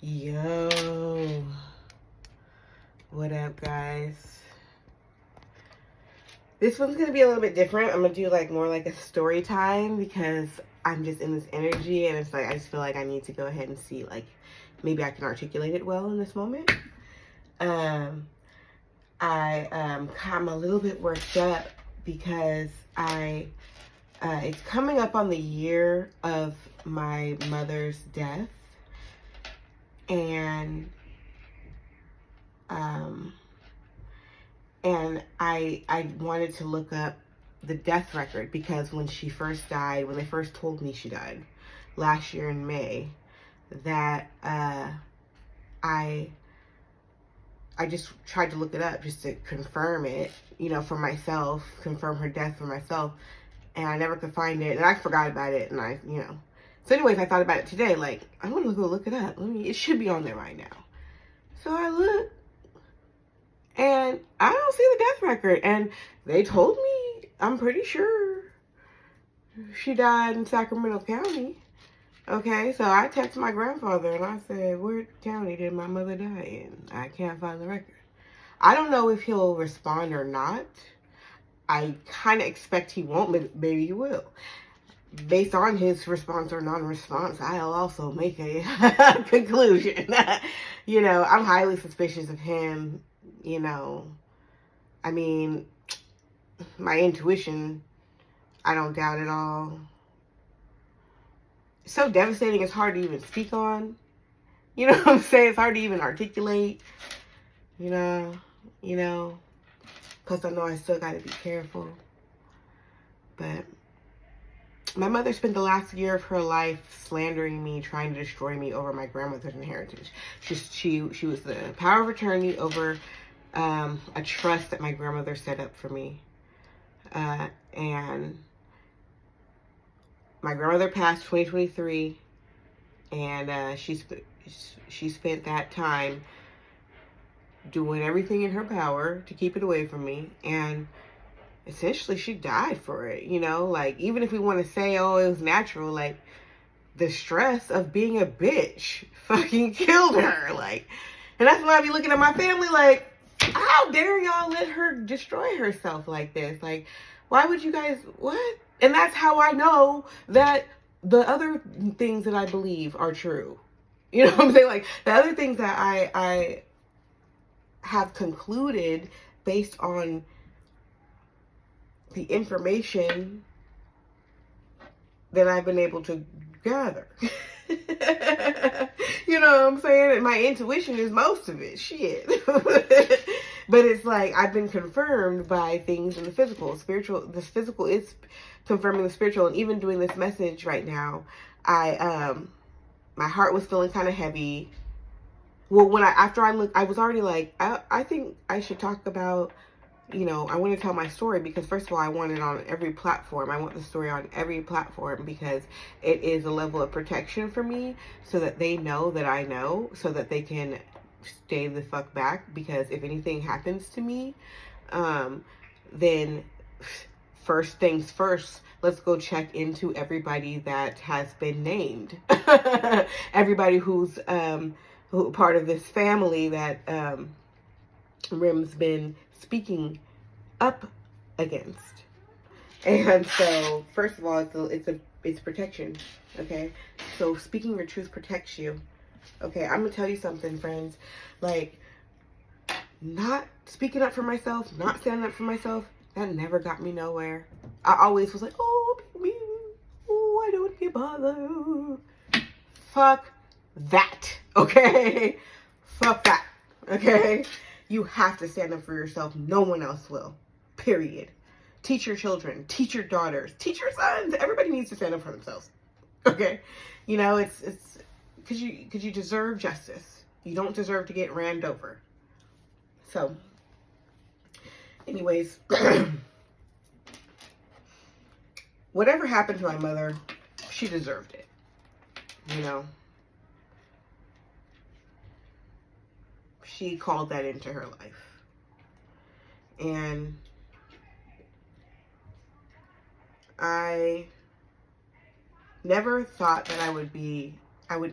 Yo, what up, guys? This one's gonna be a little bit different. I'm gonna do like more like a story time because I'm just in this energy, and it's like I just feel like I need to go ahead and see like maybe I can articulate it well in this moment. I'm a little bit worked up because it's coming up on the year of my mother's death. And I wanted to look up the death record because when she first died, when they first told me she died last year in May, that I just tried to look it up just to confirm it, for myself, confirm her death for myself, and I never could find it, and I forgot about it, and So anyways, I thought about it today, like, I want to go look it up. It should be on there right now. So I look, and I don't see the death record. And they told me, I'm pretty sure she died in Sacramento County. Okay, so I texted my grandfather, and I said, what county did my mother die in? I can't find the record. I don't know if he'll respond or not. I kind of expect he won't, but maybe he will. Based on his response or non-response, I'll also make a conclusion. I'm highly suspicious of him. I mean, my intuition, I don't doubt at all. It's so devastating, it's hard to even speak on. You know what I'm saying? It's hard to even articulate. Plus I know I still got to be careful. But my mother spent the last year of her life slandering me, trying to destroy me over my grandmother's inheritance. She was the power of attorney over a trust that my grandmother set up for me. And my grandmother passed 2023, and she spent that time doing everything in her power to keep it away from me, and essentially she died for it. Like, even if we want to say, oh, it was natural, like, the stress of being a bitch fucking killed her. Like, and that's why I be looking at my family like, how dare y'all let her destroy herself like this? Like, why would you guys, what? And that's how I know that the other things that I believe are true. You know what I'm saying? Like, the other things that I have concluded based on the information that I've been able to gather. You know what I'm saying? And my intuition is most of it. Shit. But it's like I've been confirmed by things in the physical. The physical is confirming the spiritual. And even doing this message right now, my heart was feeling kind of heavy. Well, after I looked, I was already like, I think I should talk about, I want to tell my story because, first of all, I want it on every platform. I want the story on every platform because it is a level of protection for me, so that they know that I know, so that they can stay the fuck back. Because if anything happens to me, then first things first, let's go check into everybody that has been named. Everybody who's part of this family that Rim's been speaking up against. And so, first of all, it's protection. Okay, so speaking your truth protects you. Okay, I'm gonna tell you something, friends. Like, not speaking up for myself, not standing up for myself, that never got me nowhere. I always was like, oh, me, oh, I don't get bothered. Fuck that. Okay, fuck that. Okay. You have to stand up for yourself. No one else will. Period. Teach your children. Teach your daughters. Teach your sons. Everybody needs to stand up for themselves. Okay? It's because you deserve justice. You don't deserve to get rammed over. So, anyways, whatever happened to my mother, she deserved it. She called that into her life. And I never thought that I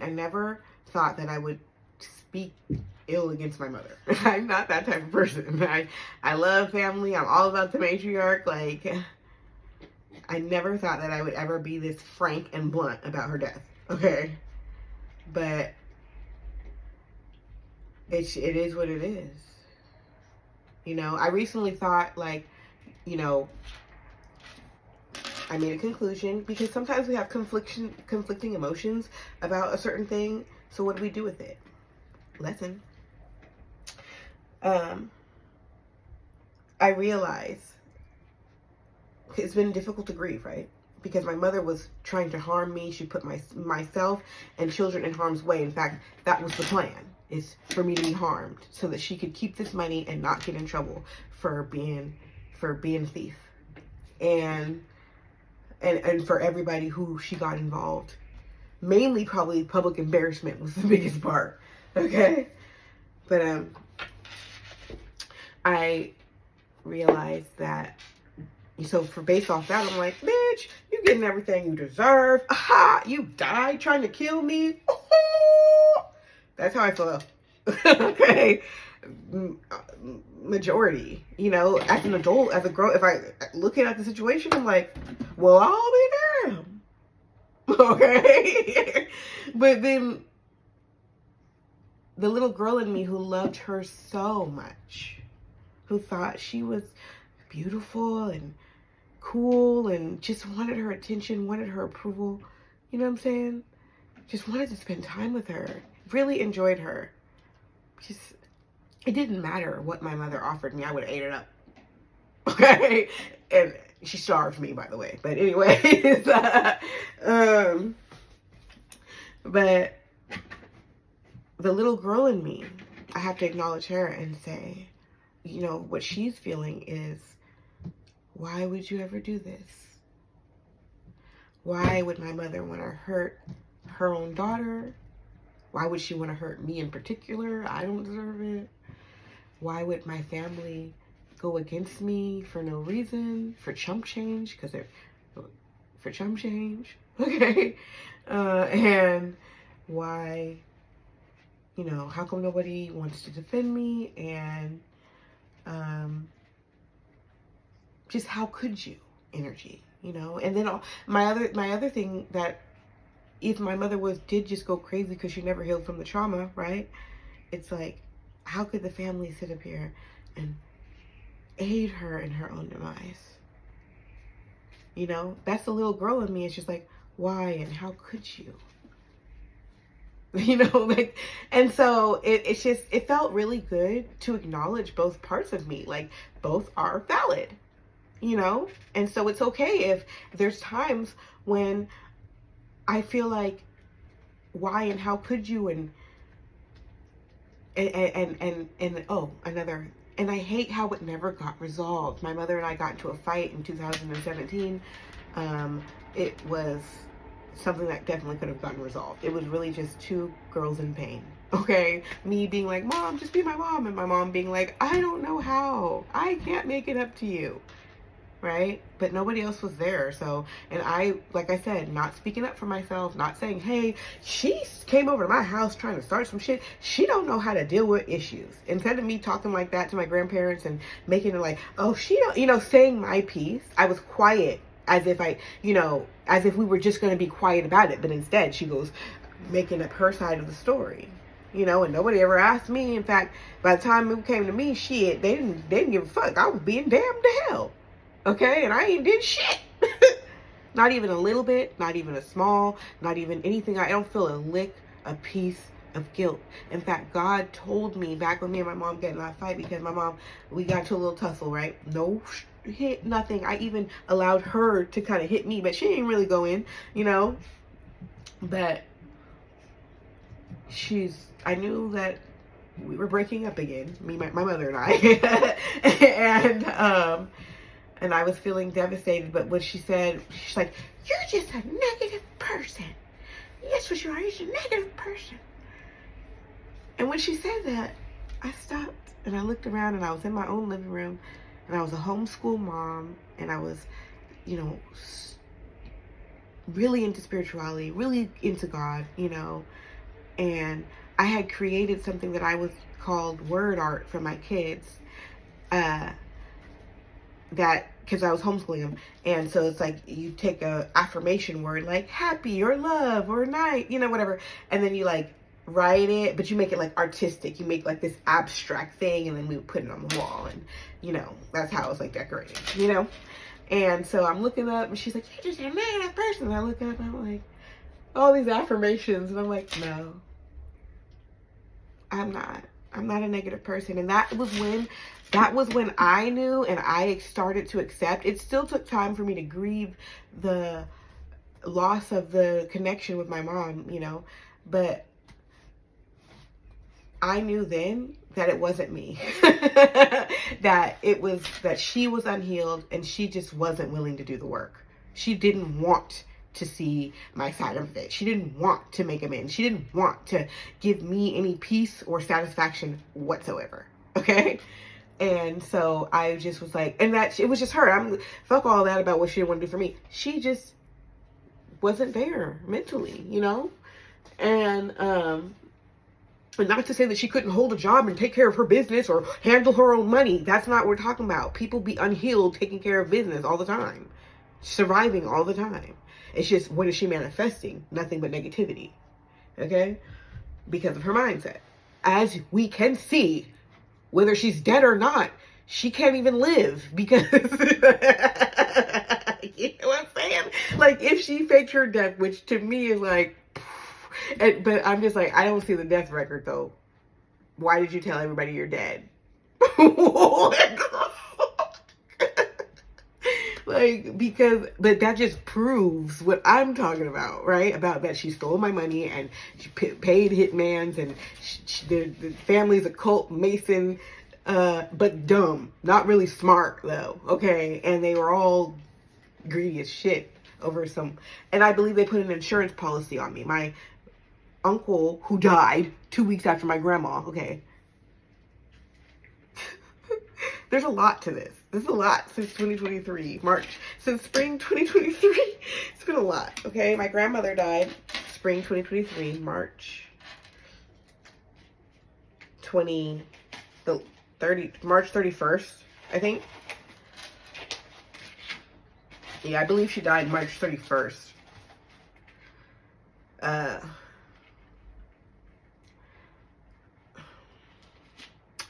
never thought that I would speak ill against my mother. I'm not that type of person. I love family. I'm all about the matriarch. Like, I never thought that I would ever be this frank and blunt about her death. Okay? But it is what it is. You know, I recently thought, like, you know, I made a conclusion, because sometimes we have conflicting emotions about a certain thing. So what do we do with it? Lesson. I realize it's been difficult to grieve, right? Because my mother was trying to harm me. She put myself and children in harm's way. In fact, that was the plan, is for me to be harmed so that she could keep this money and not get in trouble for being a thief. And for everybody who she got involved. Mainly probably public embarrassment was the biggest part. Okay? But I realized that, so based off that, I'm like, bitch, you getting everything you deserve. Aha! You died trying to kill me. That's how I feel. Okay? Majority, you know, as an adult, as a girl, if I look at the situation, I'm like, well, I'll be damned. Okay? But then the little girl in me who loved her so much, who thought she was beautiful and cool and just wanted her attention, wanted her approval, you know what I'm saying? Just wanted to spend time with her, really enjoyed her. Just, it didn't matter what my mother offered me, I would have ate it up. Okay? And she starved me, by the way. But anyways, but the little girl in me, I have to acknowledge her and say, you know, what she's feeling is, why would you ever do this? Why would my mother want to hurt her own daughter? Why would she want to hurt me in particular? I don't deserve it. Why would my family go against me for no reason? For chump change? For chump change. Okay. And why, you know, how come nobody wants to defend me? And just how could you energy, you know? And then my other thing, that if my mother did just go crazy because she never healed from the trauma, right? It's like, how could the family sit up here and aid her in her own demise? You know, that's the little girl in me. It's just like, why and how could you? You know, like, and so it felt really good to acknowledge both parts of me. Like, both are valid, you know? And so it's okay if there's times when I feel like, why and how could you, and I hate how it never got resolved. My mother and I got into a fight in 2017. It was something that definitely could have gotten resolved. It was really just two girls in pain. Okay? Me being like, Mom, just be my mom. And my mom being like, I don't know how. I can't make it up to you. Right? But nobody else was there. So, and I, like I said, not speaking up for myself, not saying, hey, she came over to my house trying to start some shit. She don't know how to deal with issues. Instead of me talking like that to my grandparents and making it like, oh, she don't, you know, saying my piece, I was quiet as if as if we were just going to be quiet about it. But instead she goes making up her side of the story. You know, and nobody ever asked me. In fact, by the time it came to me, shit, they didn't give a fuck. I was being damned to hell. Okay, and I ain't did shit. Not even a little bit, not even a small, not even anything. I don't feel a piece of guilt. In fact, God told me back when me and my mom got in that fight, because my mom, we got into a little tussle, right? No hit, nothing. I even allowed her to kind of hit me, but she didn't really go in, you know? But I knew that we were breaking up again, me, my mother and I. And I was feeling devastated, but what she said, she's like, you're just a negative person. That's what you are, you're just a negative person. And when she said that, I stopped and I looked around, and I was in my own living room, and I was a homeschool mom, and I was, you know, really into spirituality, really into God, you know, and I had created something that I was called word art for my kids, that, because I was homeschooling them, and so it's like you take a affirmation word like happy or love or night, you know, whatever, and then you like write it, but you make it like artistic. You make like this abstract thing, and then we would put it on the wall, and you know, that's how it was like decorated, you know. And so I'm looking up, and she's like, "You're just a negative person." And I look up, and I'm like, all these affirmations, and I'm like, no, I'm not. I'm not a negative person. And that was when I knew, and I started to accept. It still took time for me to grieve the loss of the connection with my mom, you know, but I knew then that it wasn't me. That it was, that she was unhealed, and she just wasn't willing to do the work. She didn't want to see my side of it. She didn't want to make amends. She didn't want to give me any peace or satisfaction whatsoever. Okay? And so I just was like, and that it was just her. Fuck all that about what she didn't want to do for me. She just wasn't there mentally, you know? And not to say that she couldn't hold a job and take care of her business or handle her own money. That's not what we're talking about. People be unhealed taking care of business all the time. Surviving all the time. It's just, what is she manifesting? Nothing but negativity. Okay? Because of her mindset. As we can see, whether she's dead or not, she can't even live because, you know what I'm saying? Like, if she faked her death, which to me is like, but I'm just like, I don't see the death record though. Why did you tell everybody you're dead? Like, because, but that just proves what I'm talking about, right? About that she stole my money, and she paid hitmans, and the family's a cult Mason, but dumb, not really smart though, okay? And they were all greedy as shit over some, and I believe they put an insurance policy on me. My uncle, who died 2 weeks after my grandma, okay? There's a lot to this. There's a lot since 2023, March. Since spring 2023, it's been a lot, okay? My grandmother died spring 2023, March 31st, I think. Yeah, I believe she died March 31st. I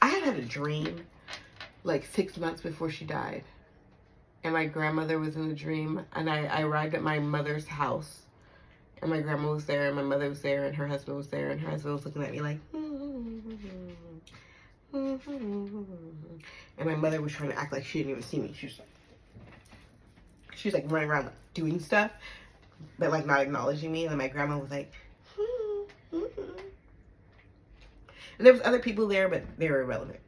had a dream like 6 months before she died, and my grandmother was in the dream, and I arrived at my mother's house, and my grandma was there, and my mother was there, and her husband was there, and her husband was looking at me like, and my mother was trying to act like she didn't even see me. She was like running around like doing stuff, but like not acknowledging me. And then my grandma was like, and there was other people there, but they were irrelevant.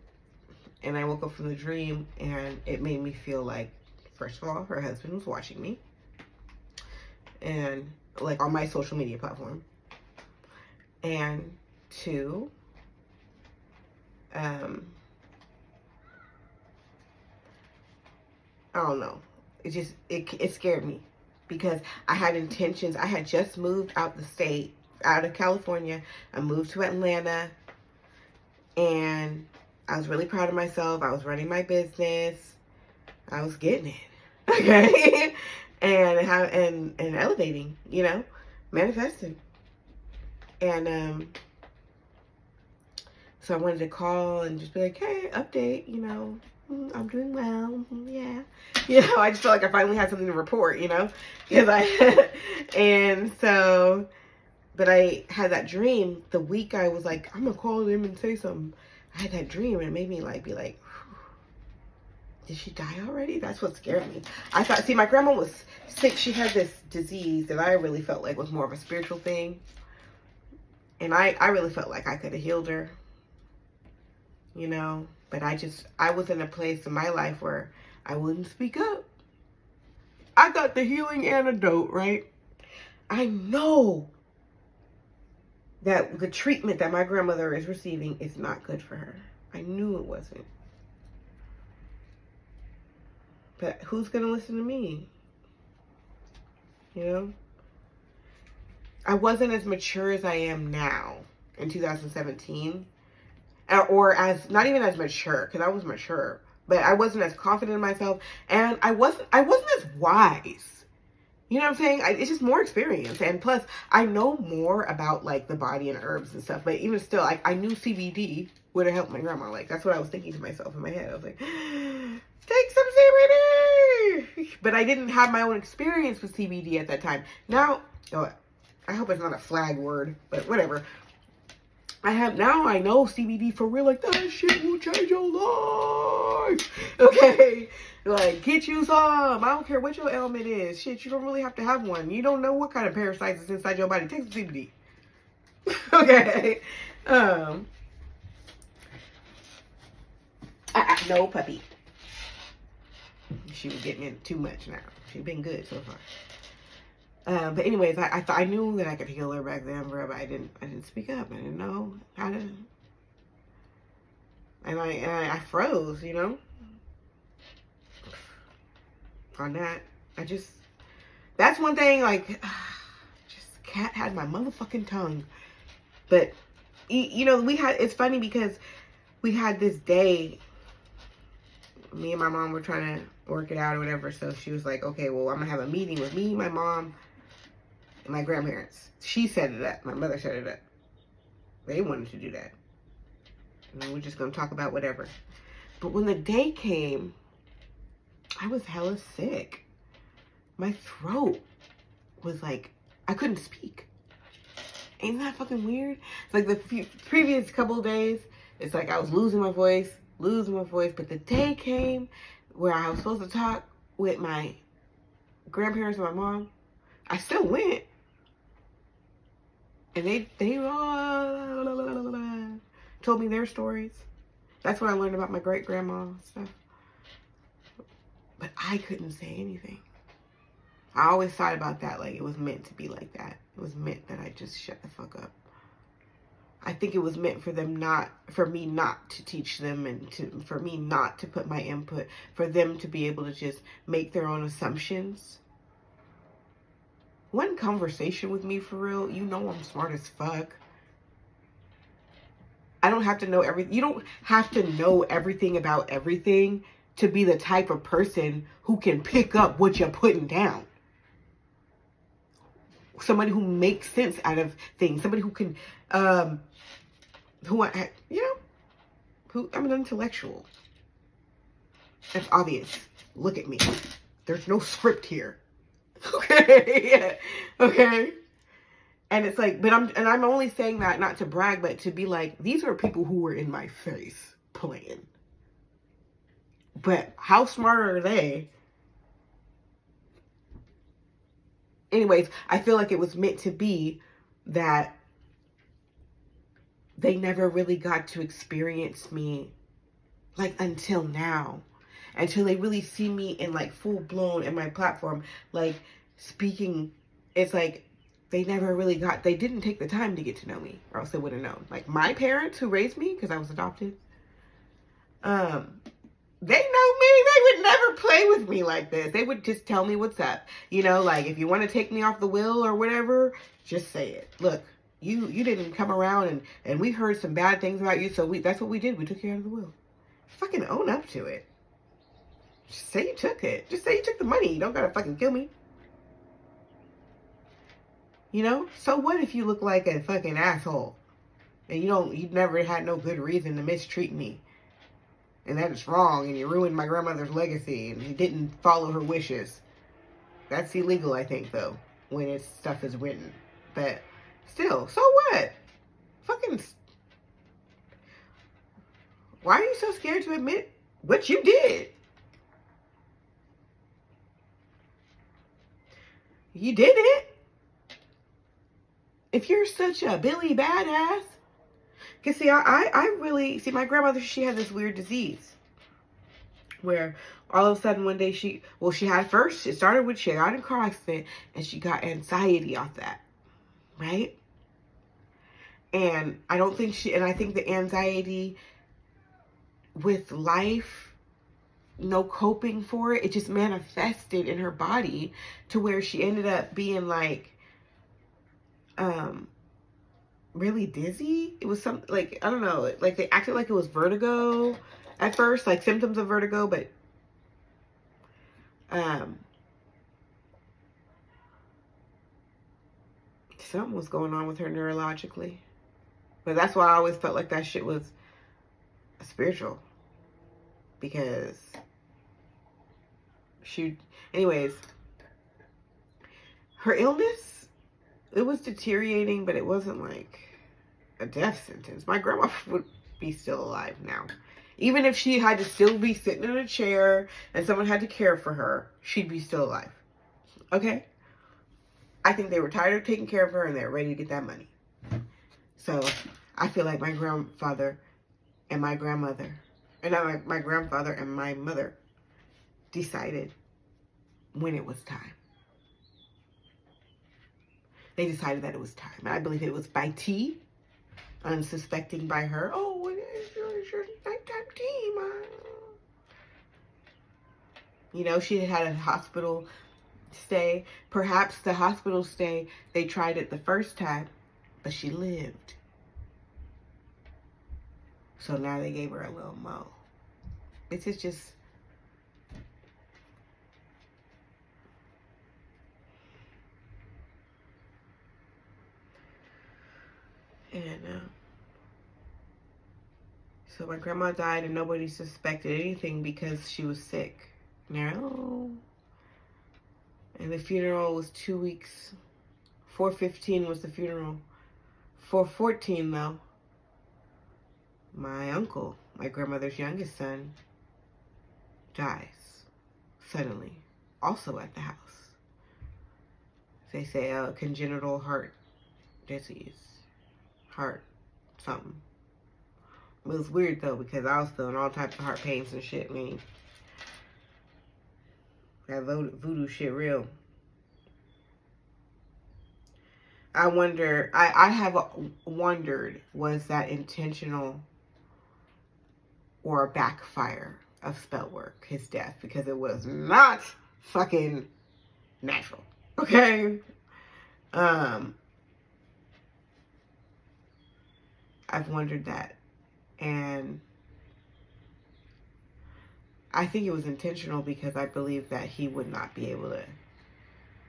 And I woke up from the dream, and it made me feel like, first of all, her husband was watching me, and like on my social media platform, and two, I don't know, it scared me, because I had intentions. I had just moved out the state, out of California. I moved to Atlanta, and I was really proud of myself. I was running my business. I was getting it, okay? and elevating, you know, manifesting. And so I wanted to call and just be like, hey, update, you know, I'm doing well, yeah. You know, I just felt like I finally had something to report, you know, because and so, but I had that dream the week I was like, I'm gonna call him and say something. I had that dream, and it made me like be like, did she die already? That's what scared me. I thought, see, my grandma was sick. She had this disease that I really felt like was more of a spiritual thing. And I really felt like I could have healed her, you know, but I was in a place in my life where I wouldn't speak up. I got the healing antidote, right? I know that the treatment that my grandmother is receiving is not good for her. I knew it wasn't. But who's going to listen to me? You know? I wasn't as mature as I am now. in 2017. Or as, not even as mature, because I was mature, but I wasn't as confident in myself, and I wasn't as wise. You know what I'm saying? It's just more experience, and plus I know more about like the body and herbs and stuff. But even still, like, I knew CBD would have helped my grandma. Like, that's what I was thinking to myself in my head. I was like, take some CBD. But I didn't have my own experience with CBD at that time. Now, oh, I hope it's not a flag word, but whatever. Now I know CBD for real, like, that shit will change your life. Okay? Like, get you some. I don't care what your ailment is. Shit, you don't really have to have one. You don't know what kind of parasites is inside your body. Take some CBD. Okay? No, puppy. She was getting in too much now. She's been good so far. But anyways, I knew that I could heal her back then, bro, but I didn't speak up. I didn't know how to, and I froze, you know, on that. That's one thing, like, just cat had my motherfucking tongue. But, you know, it's funny because we had this day, me and my mom were trying to work it out or whatever, so she was like, okay, well, I'm gonna have a meeting with me, my mom, my grandparents. She set it up. My mother set it up. They wanted to do that. And then we're just going to talk about whatever. But when the day came, I was hella sick. My throat was like, I couldn't speak. Ain't that fucking weird? It's like the previous couple of days, it's like I was losing my voice. But the day came where I was supposed to talk with my grandparents and my mom. I still went. And they told me their stories. That's when I learned about my great-grandma and stuff. But I couldn't say anything. I always thought about that, like it was meant to be like that. It was meant that I just shut the fuck up. I think it was meant for me not to teach them, and for me not to put my input, for them to be able to just make their own assumptions. One conversation with me, for real, you know I'm smart as fuck. I don't have to know everything. You don't have to know everything about everything to be the type of person who can pick up what you're putting down. Somebody who makes sense out of things. Somebody who can, I'm an intellectual. That's obvious. Look at me. There's no script here. Okay. Okay. And it's like, I'm only saying that not to brag, but to be like, these are people who were in my face playing. But how smart are they? Anyways, I feel like it was meant to be that they never really got to experience me, like, until now. Until they really see me in, like, full blown in my platform, like, speaking. It's like they didn't take the time to get to know me, or else they would have known. Like, my parents who raised me, because I was adopted, they know me. They would never play with me like this. They would just tell me what's up. You know, like, if you want to take me off the wheel or whatever, just say it. Look, you didn't come around and we heard some bad things about you, so that's what we did. We took you out of the wheel. Fucking own up to it. Just say you took it. Just say you took the money. You don't gotta fucking kill me. You know? So what if you look like a fucking asshole? And you never had no good reason to mistreat me. And that is wrong, and you ruined my grandmother's legacy, and you didn't follow her wishes. That's illegal, I think, though, when stuff is written. But still, so what? Fucking, why are you so scared to admit what you did? You did it. If you're such a Billy badass. Because, see, I really, see, my grandmother, she had this weird disease. Where all of a sudden one day it started with, she got in a car accident, and she got anxiety off that. Right? And I think the anxiety with life, no coping for it, it just manifested in her body to where she ended up being like, really dizzy. It was some, like, I don't know, like they acted like it was vertigo at first, like symptoms of vertigo, but something was going on with her neurologically. But that's why I always felt like that shit was spiritual, because she, anyways, her illness, it was deteriorating, but it wasn't like a death sentence. My grandma would be still alive now. Even if she had to still be sitting in a chair and someone had to care for her, she'd be still alive. Okay? I think they were tired of taking care of her and they're ready to get that money. So I feel like my grandfather and my grandmother, and not my grandfather and my mother, decided when it was time. They decided that it was time. And I believe it was by tea, unsuspecting by her. Oh, it's your nighttime tea, Mom. You know, she had a hospital stay. Perhaps the hospital stay, they tried it the first time, but she lived. So now they gave her a little mo. This is just... And so my grandma died and nobody suspected anything because she was sick. No. And the funeral was 2 weeks. 4/15 was the funeral. 4/14 though, my uncle, my grandmother's youngest son, dies suddenly, also at the house. They say congenital heart disease. Heart something. It was weird though, because I was feeling all types of heart pains and shit, man. That voodoo shit real. I wonder, I have wondered, was that intentional or a backfire of spell work, his death? Because it was not fucking natural. Okay? I've wondered that. And I think it was intentional because I believe that he would not be able to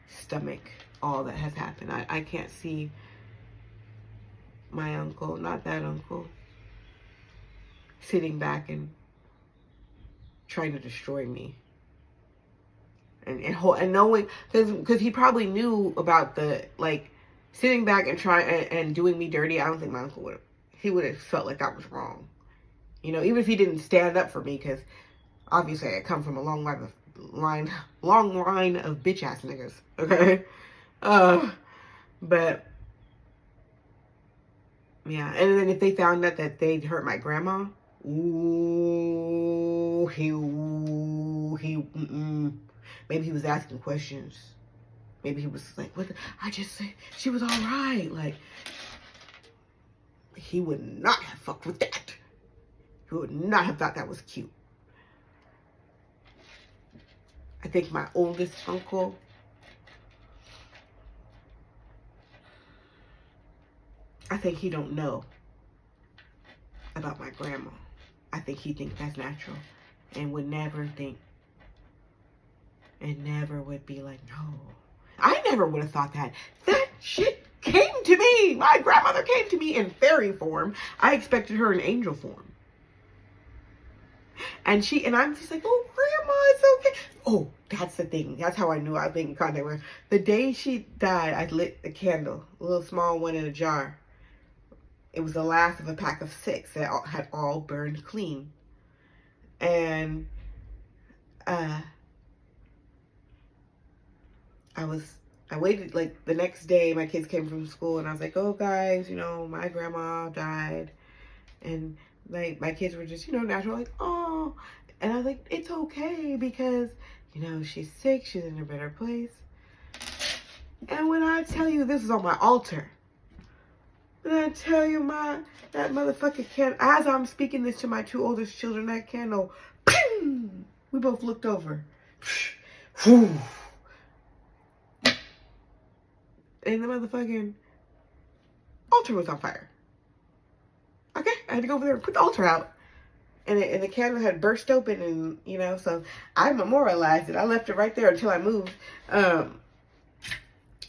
stomach all that has happened. I can't see my uncle, not that uncle, sitting back and trying to destroy me. And knowing, because he probably knew about the, like, sitting back and trying and doing me dirty. I don't think my uncle would have. He would have felt like that was wrong. You know, even if he didn't stand up for me, because obviously I come from a long line of bitch ass niggas. Okay, but yeah. And then if they found out that they'd hurt my grandma, ooh, maybe he was asking questions. Maybe he was like, "What? I just said she was all right." Like, he would not have fucked with that. He would not have thought that was cute. I think my oldest uncle, I think he don't know about my grandma. I think he thinks that's natural and would never think, and never would be like, no. I never would have thought that. That shit came to me. My grandmother came to me in fairy form. I expected her in angel form. And I'm just like, oh, grandma, it's okay. Oh, that's the thing. That's how I knew I was in contact with her. The day she died, I lit a candle, a little small one in a jar. It was the last of a pack of 6 that had all burned clean. And I waited, like, the next day my kids came from school and I was like, oh guys, you know, my grandma died. And like my kids were just, you know, natural, like, oh. And I was like, it's okay because, you know, she's sick, she's in a better place. And when I tell you, this is on my altar. When I tell you that motherfucking candle, as I'm speaking this to my 2 oldest children, that candle, we both looked over. And the motherfucking altar was on fire. Okay, I had to go over there and put the altar out. And the candle had burst open, and, you know, so I memorialized it. I left it right there until I moved.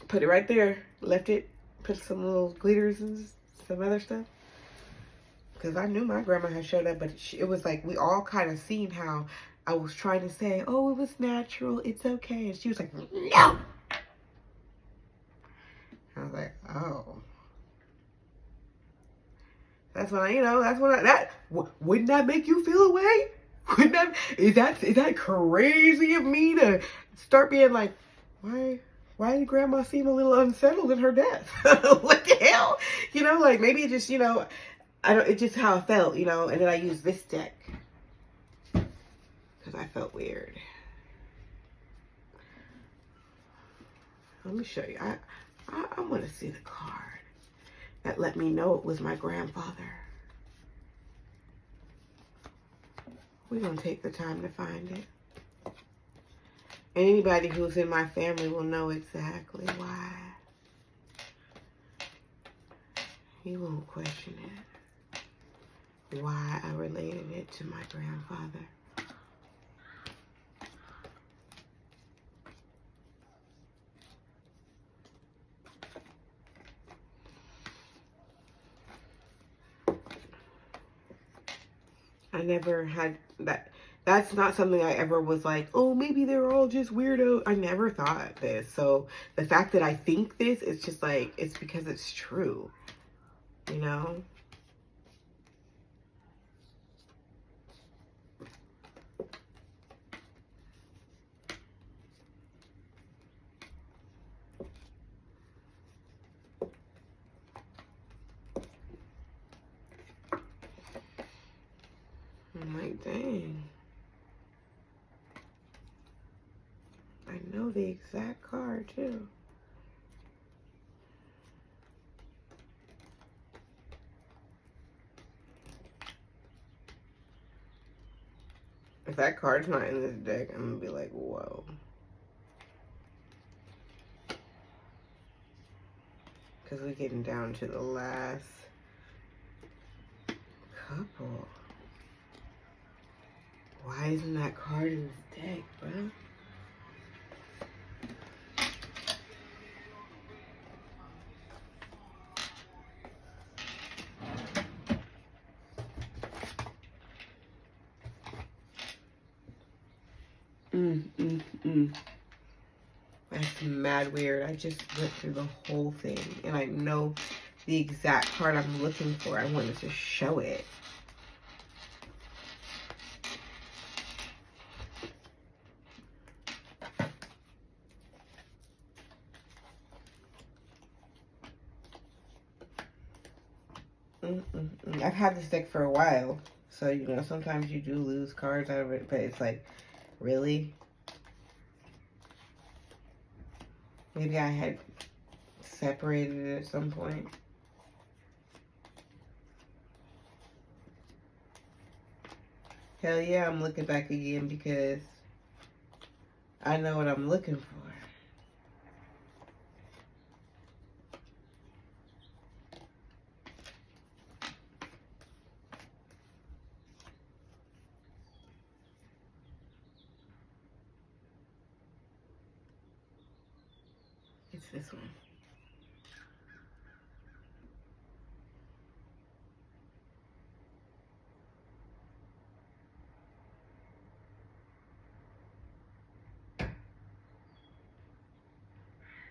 Put it right there, left it, put some little glitters and some other stuff. Because I knew my grandma had showed up, but it was like we all kind of seen how I was trying to say, oh, it was natural, it's okay. And she was like, no! I was like, oh. That's when wouldn't that make you feel away? Is that crazy of me to start being like, why did grandma seem a little unsettled in her death? What the hell? You know, like maybe it just, you know, it's just how I felt, you know, and then I used this deck because I felt weird. Let me show you. I want to see the card that let me know it was my grandfather. We're going to take the time to find it. And anybody who's in my family will know exactly why. You won't question it. Why I related it to my grandfather. I never had that. That's not something I ever was like, oh, maybe they're all just weirdo. I never thought this. So the fact that I think this, it's just like, it's because it's true, you know? I'm like, dang. I know the exact card, too. If that card's not in this deck, I'm going to be like, whoa. Because we're getting down to the last couple. Why isn't that card in this deck, bro? That's mad weird. I just went through the whole thing and I know the exact card I'm looking for. I wanted to show it. I've had this deck for a while, so, you know, sometimes you do lose cards out of it, but it's like, really? Maybe I had separated it at some point. Hell yeah, I'm looking back again because I know what I'm looking for. It's this one.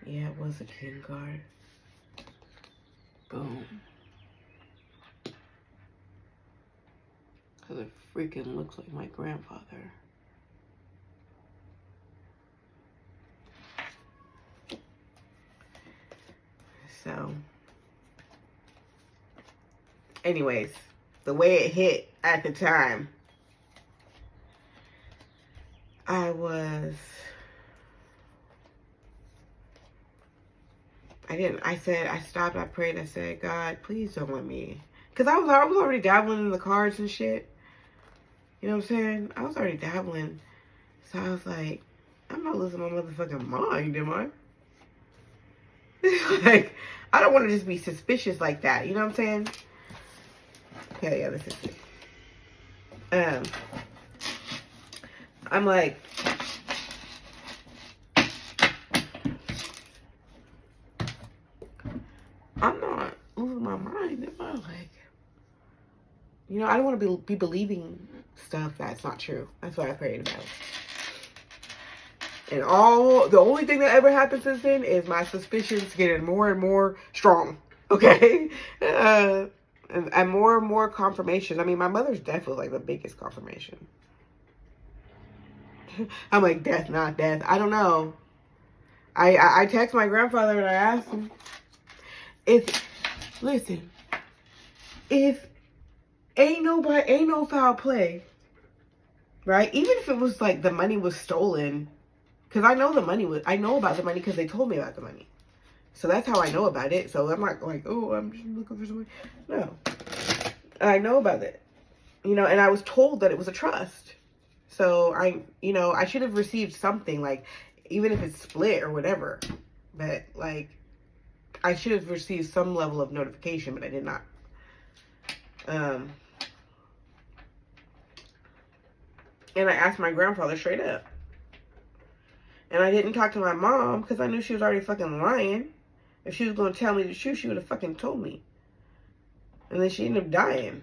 Yeah, it was a king card. Boom. Because it freaking looks like my grandfather. So, anyways, the way it hit at the time, I stopped, I prayed, I said, God, please don't let me, because I was already dabbling in the cards and shit. You know what I'm saying? I was already dabbling. So I was like, I'm not losing my motherfucking mind, am I? Like, I don't want to just be suspicious like that. You know what I'm saying? Okay, yeah, this is it. I'm like, I'm not losing my mind. Am I? Like, you know, I don't want to be believing stuff that's not true. That's what I prayed about. And the only thing that ever happened since then is my suspicions getting more and more strong. Okay? And more and more confirmation. I mean, my mother's death was like the biggest confirmation. I'm like, death, not death. I don't know. I text my grandfather and I asked him if ain't no foul play, right? Even if it was like the money was stolen, because I know about the money because they told me about the money. So that's how I know about it. So I'm not like, oh, I'm just looking for somebody. No. I know about it. You know, and I was told that it was a trust. So I should have received something, like, even if it's split or whatever. But, like, I should have received some level of notification, but I did not. And I asked my grandfather straight up. And I didn't talk to my mom because I knew she was already fucking lying. If she was going to tell me the truth, she would have fucking told me. And then she ended up dying.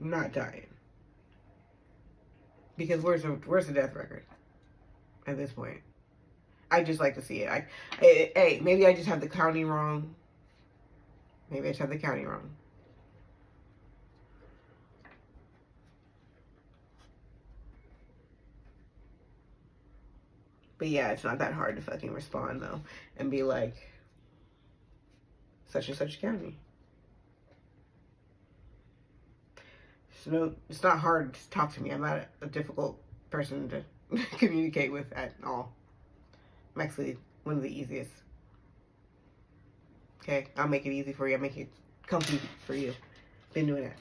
Not dying. Because where's the death record at this point? I just like to see it. Hey, maybe I just have the county wrong. Maybe I just have the county wrong. But yeah, it's not that hard to fucking respond though and be like, such and such county. So it's not hard to talk to me. I'm not a difficult person to communicate with at all. I'm actually one of the easiest. Okay, I'll make it easy for you. I'll make it comfy for you. Been doing that.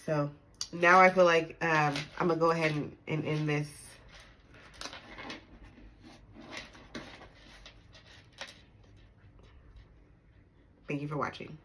So now I feel like I'm gonna go ahead and end this. Thank you for watching.